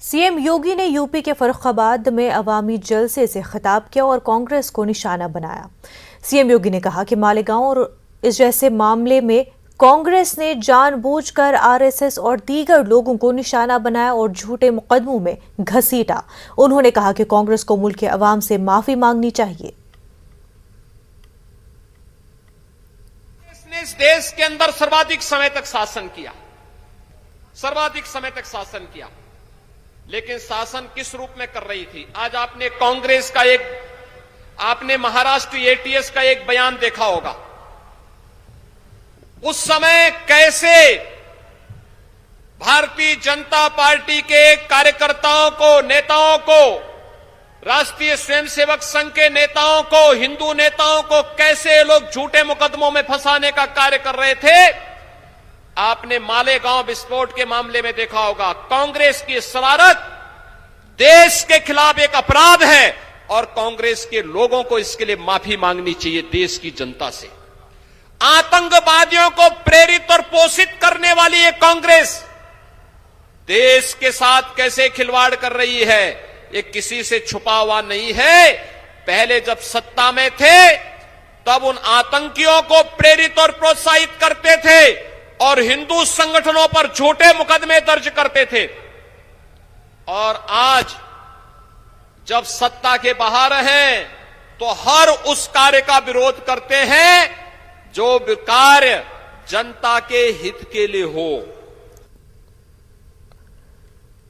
CM योगी ने UP के फर्रुखाबाद में अवामी जलसे से खिताब किया और कांग्रेस को निशाना बनाया। सीएम योगी ने कहा कि मालेगांव और इस जैसे मामले में कांग्रेस ने जानबूझकर आरएसएस और दीगर लोगों को निशाना बनाया और झूठे मुकदमों में घसीटा। उन्होंने कहा कि कांग्रेस को मुल्क के अवाम से माफी मांगनी चाहिए। इसने इस देश के अंदर सर्वाधिक समय तक शासन किया, लेकिन शासन किस रूप में कर रही थी? आज आपने कांग्रेस का आपने महाराष्ट्र एटीएस का एक बयान देखा होगा। उस समय कैसे भारतीय जनता पार्टी के कार्यकर्ताओं को, नेताओं को, राष्ट्रीय स्वयंसेवक संघ के नेताओं को, हिंदू नेताओं को कैसे लोग झूठे मुकदमों में फंसाने का कार्य कर रहे थे। आपने मालेगांव विस्फोट के मामले में देखा होगा। कांग्रेस की शरारत देश के खिलाफ एक अपराध है और कांग्रेस के लोगों को इसके लिए माफी मांगनी चाहिए देश की जनता से। आतंकवादियों को प्रेरित और पोषित करने वाली ये कांग्रेस देश के साथ कैसे खिलवाड़ कर रही है, ये किसी से छुपा हुआ नहीं है। पहले जब सत्ता में थे तब उन आतंकियों को प्रेरित और प्रोत्साहित करते थे और हिंदू संगठनों पर झूठे मुकदमे दर्ज करते थे। और आज जब सत्ता के बाहर हैं तो हर उस कार्य का विरोध करते हैं जो कार्य जनता के हित के लिए हो।